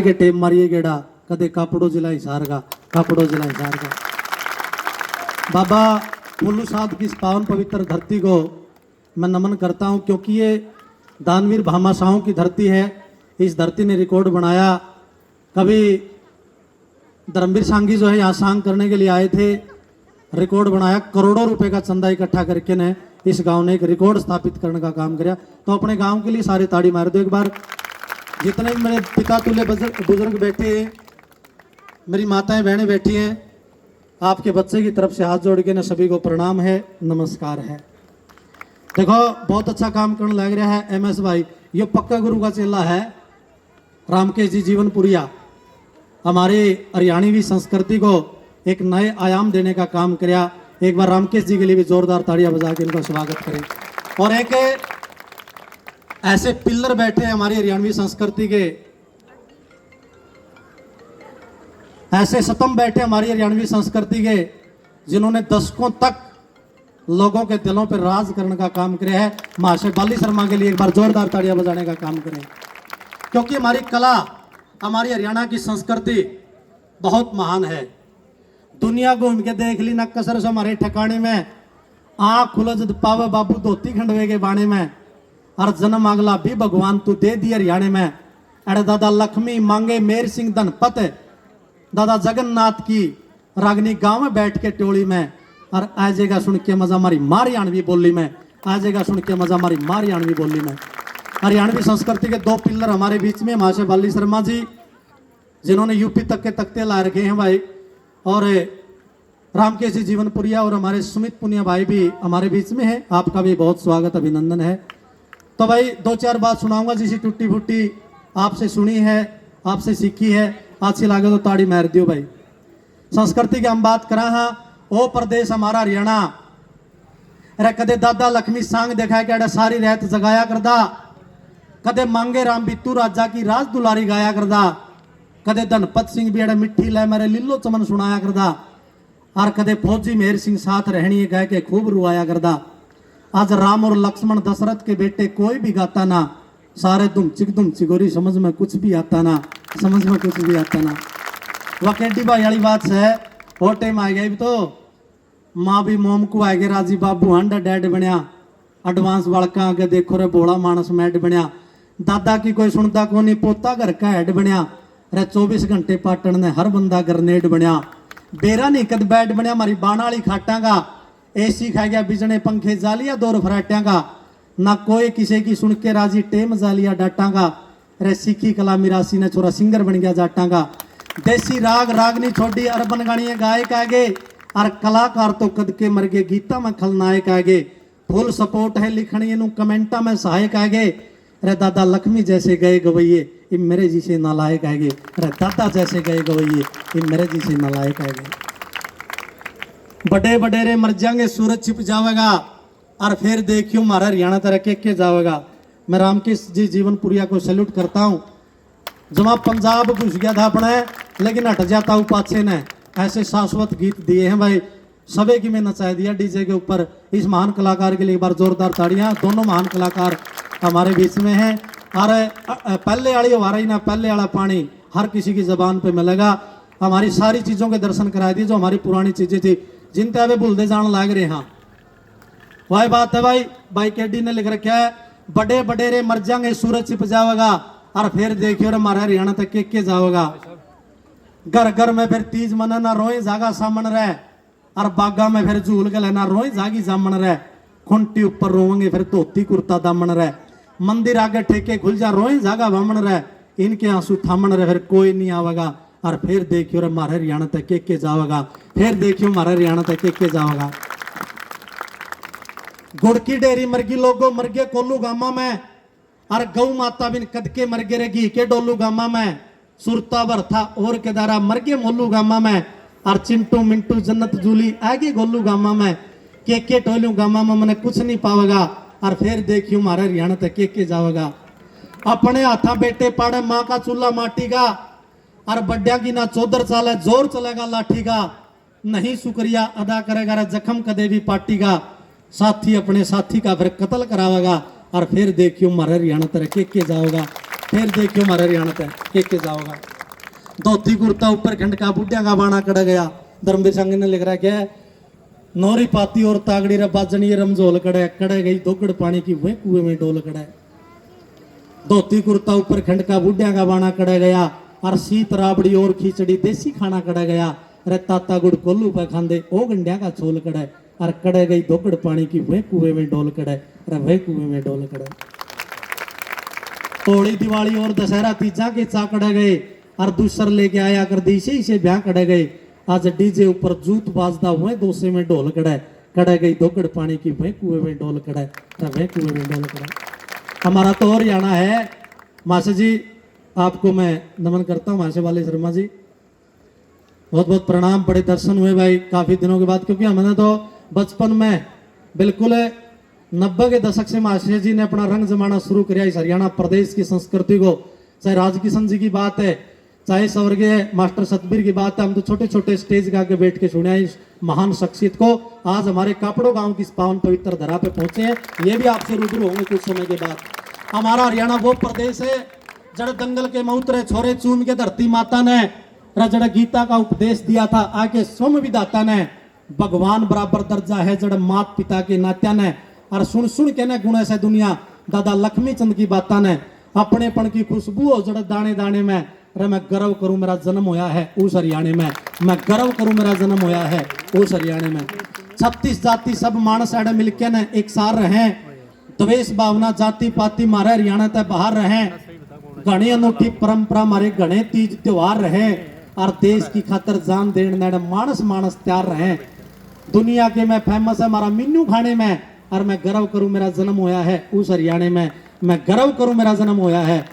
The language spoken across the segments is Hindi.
के टेम मारिए गेड़ा कदे कापड़ो जिला हिसार का कापड़ो जिला हिसार का। बाबा फुल्लू साहब की इस पावन पवित्र धरती को मैं नमन करता हूँ, क्योंकि ये दानवीर भामाशाहों की धरती है। इस धरती ने रिकॉर्ड बनाया। कभी धर्मवीर सांगी जो है यहाँ सांग करने के लिए आए थे, रिकॉर्ड बनाया, करोड़ों रुपए का चंदा इकट्ठा करके ने इस गांव ने एक रिकॉर्ड स्थापित करने का काम किया। तो अपने गांव के लिए सारे ताड़ी मार दो एक बार। जितने भी मेरे पिता तुल्य बुजुर्ग बैठे हैं, मेरी माताएं बहनें बैठी हैं, आपके बच्चे की तरफ से हाथ जोड़ के ना सभी को प्रणाम है, नमस्कार है। देखो बहुत अच्छा काम करने लग रहा है एमएस भाई। ये पक्का गुरु का चेला है रामकेश जी जीवनपुरिया। हमारे हरियाणवी संस्कृति को एक नए आयाम देने का काम किया। एक बार रामकेश जी के लिए भी जोरदार ताड़ियां बजा के इनका स्वागत करें। और एक ऐसे पिलर बैठे हैं हमारी हरियाणवी संस्कृति के, ऐसे स्तंभ बैठे हमारी हरियाणवी संस्कृति के, जिन्होंने दशकों तक लोगों के दिलों पर राज करने का काम किया है। महाशय बाली शर्मा के लिए एक बार जोरदार ताड़ियां बजाने का काम करें, क्योंकि हमारी कला, हमारी हरियाणा की संस्कृति बहुत महान है। दुनिया घूम के देख ली ना कसर से हमारे ठिकाने में, आँख खुलज पावे बाबू धोती खंडवे के बाणे में, और जन्म अगला भी भगवान तू दे दी हरियाणे में। अरे दादा लक्ष्मी मांगे मेर सिंह धनपत, दादा जगन्नाथ की रागनी गांव में बैठ के टोली में। और आजेगा सुन के मजा हमारी मारियाणवी बोली में, आजेगा सुन के मजा हमारी मारियाणवी बोली में। हरियाणवी संस्कृति के दो पिलर हमारे बीच में, महाशय बाली शर्मा जी जिन्होंने यूपी तक के तख्ते ला रखे हैं भाई, और रामकेश जी जीवनपुरिया और हमारे सुमित पुनिया भाई भी हमारे बीच में है। आपका भी बहुत स्वागत अभिनंदन है। तो भाई दो चार बात सुनाऊंगा जिसी टूटी फूटी आपसे सुनी है, आपसे सीखी है, अच्छी लगे तो ताड़ी मार दियो भाई। संस्कृति की हम बात करा हाँ, ओ प्रदेश हमारा हरियाणा। अरे कदे दादा लक्ष्मी सांग देखा कि सारी रात जगाया करदा, कदे मांगे राम बित्तू राजा की राज दुलारी गाया करदा, कदे धनपत सिंह भी मिट्टी लै मेरे लिल्लो चमन सुनाया करदा, और कदे फौजी मेहर सिंह साथ रहनी गा के खूब रुआया करदा। आज राम और लक्ष्मण दशरथ के बेटे कोई भी गाता ना, सारे दुम चिगोरी समझ में कुछ भी आता ना, समझ में कुछ भी आता ना। वकेडी भाई वाली बात है, वो टाइम आ गया तो माँ भी मोम को आ गए, राजी बाबू हंडा डैड बनया, एडवांस बालका आगे देखो रे बोला मानस मैड बनया, दादा की कोई सुनता को नहीं, पोता घर का हेड बनया। रे 24 घंटे पाटन ने हर बंदा ग्रनेड बनया, बेरा नहीं कद बैड बनया, हमारी बाण वाली खाटा का एसी खा गया, बिजने पंखे जालिया दौर फराटिया का, ना कोई किसी की सुन के राजी टेम जालिया डाटा का। रे सीखी कला मिरासी ने छोरा सिंगर बन गया जाटा का, देसी राग रागनी छोड़ी अरबन गानी गायक आगे, और कलाकार तो कद के मर गए, गीता में खलनायक आगे। फुल सपोर्ट है लिखनी नु कमेंटा में सहायक आगे। रे दादा लक्ष्मी जैसे गए गवैये, इन मेरे जी से नालायक आएगे। रे दादा जैसे गए गवैये, इन मेरे जी से नालायक आएगे। बड़े बड़े रे मर जाएंगे, सूरज छिप जाएगा, और फिर देखियो हमारा हरियाणा तरह के जाएगा। मैं रामकेश जी जीवनपुरिया को सैल्यूट करता हूँ। जमा पंजाब घुस गया था अपने, लेकिन हट जाता हूँ पाछे ने, ऐसे शाश्वत गीत दिए हैं भाई। सबे की मैं नचा दिया डीजे के ऊपर। इस महान कलाकार के लिए एक बार जोरदार ताड़ियां। दोनों महान कलाकार हमारे बीच में हैं। और पहले वाली हमारा ही ना, पहले वाला पानी हर किसी की जबान पे मिलेगा। हमारी सारी चीज़ों के दर्शन करा दिए, जो हमारी पुरानी चीज़ें थी जिनते अभी भूलते जान लाग रहे हैं। वही बात है भाई केडी ने लिख रखा है, बड़े बड़े रे मर जाएंगे, सूरज छिप जाएगा, और फिर देखियो रे हमारा हरियाणा तक के जाएगा। घर घर में फिर तीज मनाना, रोए जागा सामन रहे, और बागा में फिर झूल के लेना, रोए जागी जामन रहे। खुंटी ऊपर रोएंगे फिर धोती कुर्ता दामन रहे, मंदिर आगे ठेके खुल जा, रोए जागा वामन रहे, इनके आंसू थामन रहे, फिर कोई नहीं आवेगा। और फिर देखियो रे हमारे हरियाणा तक के जाएगा, फिर देखियो हमारे हरियाणा तक के जाएगा। गुड़ की डेरी मरगी लोगो मर गए कोल्लू गामा में, और गौ माता बिन कदके मर गए रे घी के डोलू गामा में। सुरता भर था और केदारा मर गए मोलू गामा में, और चिंटू मिंटू जन्नत जूली आगे गोलू गामा में। के टोलू गामा में मैंने कुछ नहीं पावेगा, और फिर देखियो हमारे हरियाणा तक के जाएगा। अपने हाथा बेटे पाड़े माँ का चूल्हा माटी का, और बड्डिया की ना चौधर चाले जोर चलेगा लाठी का। नहीं शुक्रिया अदा करेगा जख्म कदे भी पार्टी का। साथी अपने साथी का फिर कत्ल करावेगा, और फिर देखियो हमारे हरियाणा तरह के जाओगा। फिर देखियो हमारे हरियाणा पे के जाओगा। धोती कुर्ता ऊपर खंड का बुढ़िया का बाणा कड़ा गया। धर्मवीर संघ ने लिख रहा है क्या, नौरी पाती और तागड़ी रे बाजनी रमझोल कड़े गई दोगड़ पानी की वह कुएं में डोल कड़े। धोती कुर्ता ऊपर खंड का बुढ़िया का बाणा कड़ा गया और सीत राबड़ी और खिचड़ी देसी खाना कड़ा गया। रे ताता गुड़ कोल्लू पे खांदे ओ गंडिया का छोल कड़े और कड़े गई दोगड़ पानी की वह कुएं में डोल कड़े रे वह कुएं में डोल कड़े। होली दिवाली और दशहरा तीजा के चा कड़े गए और दूसर लेके आया कर दी से ब्याह कड़े गए। आज डीजे ऊपर जूत बाजदा हुए दोसे में ढोल कड़े गई दोगड़ पानी की वह कुएं में डोल कड़े वह कुएं में डोल कड़े। हमारा तो हरियाणा है। माशे जी आपको मैं नमन करता हूँ, माशे वाले शर्मा जी बहुत बहुत प्रणाम। बड़े दर्शन हुए भाई काफी दिनों के बाद, क्योंकि हमने तो बचपन में बिल्कुल 90 के दशक से माशे जी ने अपना रंग जमाना शुरू किया इस हरियाणा प्रदेश की संस्कृति को। चाहे राजकिशन जी की बात है, चाहे स्वर्गीय मास्टर सतबीर की बात है, हम तो छोटे छोटे स्टेज के आगे बैठ के सुने इस महान शख्सियत को। आज हमारे कापड़ो गांव की इस पावन पवित्र धरा पे पहुंचे हैं, ये भी आपसे रूबरू होंगे कुछ समय के बाद। हमारा हरियाणा वो प्रदेश है जड़ दंगल के मऊतरे छोरे चूम के धरती माता ने जड़ गीता का उपदेश दिया था आके स्वयं विधाता ने। भगवान बराबर दर्जा है जड़ मात पिता के नात्या ने, और सुन सुन के न गुण से दुनिया दादा लक्ष्मी चंद की बाता ने। अपनेपन की खुशबू हो जड़ दाने दाने में, अरे मैं गर्व करूं मेरा जन्म होया है उस हरियाणा में। मैं गर्व करूं मेरा जन्म होया है उस हरियाणा में। 36 जाति सब मानस आड़े मिलके न एक सार रहे, द्वेष भावना जाति पाति मारे हरियाणा तक बाहर रहे। घनी अनूठी परंपरा मारे घने तीज त्योहार रहे, और देश की खातर जान देने मानस मानस तैयार रहे। दुनिया के मैं फेमस है हमारा मीनू खाने में, और मैं गर्व करूं मेरा जन्म होया है उस हरियाणा में। मैं गर्व करूं मेरा जन्म होया है।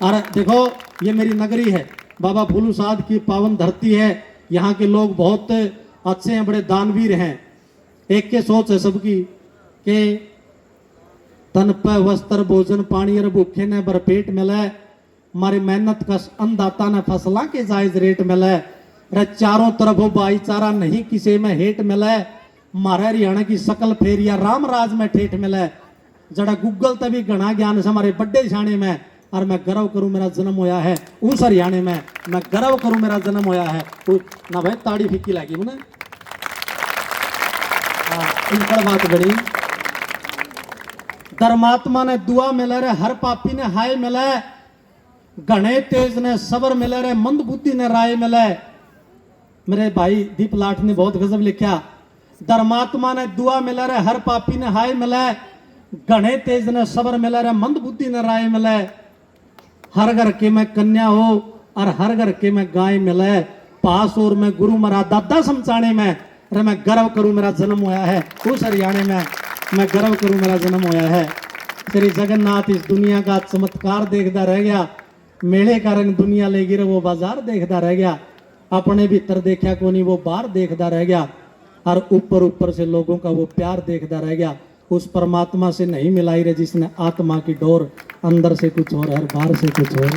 और देखो ये मेरी नगरी है, बाबा फूलू साध की पावन धरती है। यहाँ के लोग बहुत अच्छे हैं, बड़े दानवीर हैं। एक के सोच है सबकी कि तन पे वस्त्र भोजन पानी और भूखे ने भरपेट मिले, हमारी मेहनत का अन्नदाता ने फसला के जायज रेट मिले। रे चारों तरफ हो भाईचारा नहीं किसी में हेट मिले, हमारे हरियाणा की सकल फेरिया राम राज में ठेठ मिले। जड़ा गूगल तभी घना ज्ञान से हमारे बड्डे छाने में, और मैं गर्व करूं मेरा जन्म होया है उस हरियाणा में। मैं गर्व करूं मेरा जन्म होया है ना भाई। ताड़ी फीकी लगी मुझे इन बात बड़ी। धर्मात्मा ने दुआ मिले रे हर पापी ने हाय मिले, घने तेज ने सबर मिले रे मंद बुद्धि ने राय मिले। मेरे भाई दीप लाठ ने बहुत गजब लिखा, धर्मात्मा ने दुआ मिले रे हर पापी ने हाय मिले, घने तेज ने सबर मिले रे मंद बुद्धि ने राय मिले। हर घर के में कन्या हो और हर घर के में गाय मिले, पास और में गुरु मरा दादा समझाने में। अरे मैं गर्व करूं मेरा जन्म होया है उस हरियाणा में। मैं गर्व करूं मेरा जन्म होया है। श्री जगन्नाथ इस दुनिया का चमत्कार देखता रह गया, मेले का रंग दुनिया ले गिर वो बाजार देखता रह गया। अपने भीतर देखा को नहीं वो बाहर देखता रह गया, और ऊपर ऊपर से लोगों का वो प्यार देखता रह गया। उस परमात्मा से नहीं मिलाई रे जिसने आत्मा की डोर, अंदर से कुछ और है बाहर से कुछ और।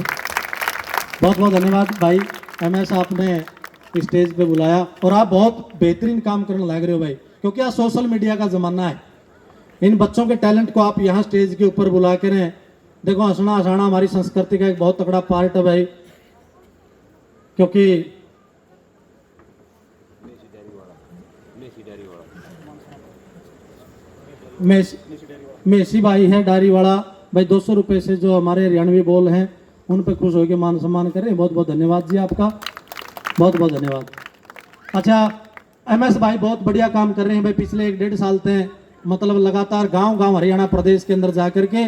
बहुत बहुत धन्यवाद भाई MS आपने स्टेज पे बुलाया, और आप बहुत बेहतरीन काम करने लग रहे हो भाई, क्योंकि आज सोशल मीडिया का जमाना है। इन बच्चों के टैलेंट को आप यहाँ स्टेज के ऊपर बुला के रहे। देखो हंसना हंसाना हमारी संस्कृति का एक बहुत तगड़ा पार्ट है भाई, क्योंकि मेसी भाई है डायरी वाला भाई, 200 रुपए से जो हमारे हरियाणवी बोल हैं उन पे खुश होकर मान सम्मान करें। बहुत बहुत धन्यवाद जी आपका, बहुत बहुत धन्यवाद। अच्छा MS भाई बहुत बढ़िया काम कर रहे हैं भाई, पिछले 1-1.5 साल से मतलब लगातार गांव गांव हरियाणा प्रदेश के अंदर जा करके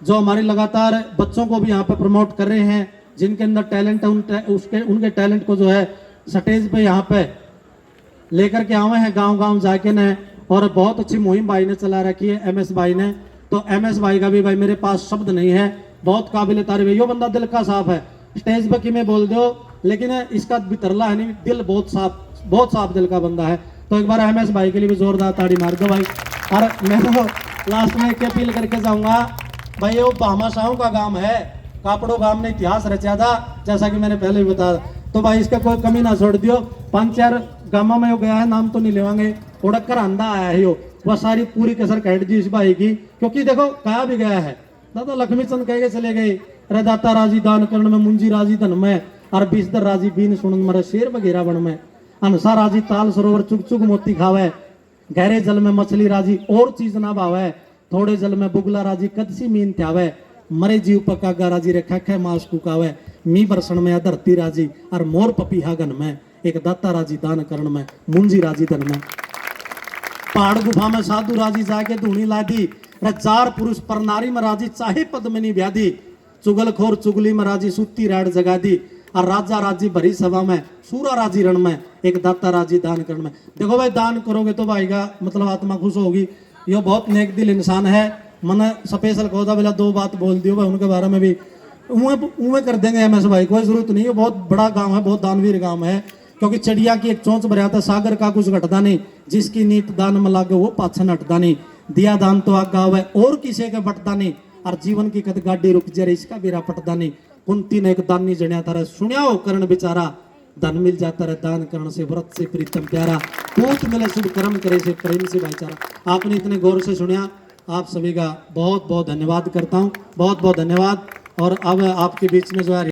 जो हमारे लगातार बच्चों को भी यहाँ पे प्रमोट कर रहे हैं, जिनके अंदर टैलेंट है उनके टैलेंट को जो है स्टेज पे यहाँ पे लेकर के आए हैं गांव गांव जाके ने। और बहुत अच्छी मुहिम भाई ने चला रखी है MS भाई ने। तो MS भाई का भी भाई मेरे पास शब्द नहीं है, बहुत काबिल तारीफ है। यो बंदा दिल का साफ है, स्टेज पे कि मैं बोल दो लेकिन इसका भीतरला है नहीं, दिल बहुत साफ दिल का बंदा है। तो एक बार MS भाई के लिए भी जोरदार ताड़ी मार दो भाई। और मैं तो लास्ट में एक अपील करके जाऊंगा भाई, वो भामाशाहों का गांव है, कापड़ो गांव ने इतिहास रचा था जैसा कि मैंने पहले भी बताया। तो भाई इसका कोई कमी ना छोड़ दियो। 5-4 गांवों में वो गया है, नाम तो नहीं लेवांगे, उड़कर अंधा आया है वह सारी पूरी कसर कैट दी इस भाई की। क्योंकि देखो कहा भी गया है, दादा लक्ष्मी चंद कह के चले गए रे दाता राजी दान करण में, मुंजी राजी धन में, और बिस्तर राजी बीन सुनन मरे शेर बगेरा बन में, अनसा राजी ताल सरोवर चुग चुग मोती खावे, गहरे जल में मछली राजी और चीज ना भावे, थोड़े जल में बुगला राजी कदसी मीन त्यावे, मरे जीव पकागा राजी रे खै मांस कुकावे, मी बरसण में धरती राजी और मोर पपीहा गन में, एक दाता राजी दान करण में, मुंजी राजी धन में। पहाड़ गुफा में साधु राजी जाके धूनी लादी, रे चार पुरुष पर नारी में राजी चाहे पद्मिनी व्याधि, चुगलखोर चुगली में राजी सुत्ती राड जगा दी, और राजा राजी भरी सभा में, सूरा राजी रण में, एक दाता राजी दान करण में। देखो भाई, दान करोगे तो भाई का मतलब आत्मा खुश होगी। ये बहुत नेक दिल इंसान है। मैंने स्पेशल कहा था, बोला 2 बात बोल दियो भाई, उनके बारे में भी उमे कर देंगे एमएस भाई, कोई जरूरत नहीं है। बहुत बड़ा गांव है, बहुत दानवीर गांव है, क्योंकि चिड़िया की एक चोंच भर आता, सागर का कुछ घटता नहीं, जिसकी नीत दान में लागे वो पाछन हटता नहीं, दिया दान तो आगा हुआ और किसी के बटता नहीं, और जीवन की कद गाड़ी रुक जरे इसका भी पटता नहीं। कुंती ने एक दानी जणिया था, सुनिया हो करण बेचारा, धन मिल जाता रहे दान करण से, व्रत से प्रीतम प्यारा, पूत मिले शुभ कर्म करे से, प्रेम से भाईचारा। आपने इतने गौर से सुनिया, आप सभी का बहुत बहुत धन्यवाद करता हूँ, बहुत बहुत धन्यवाद। और अब आपके बीच में जो है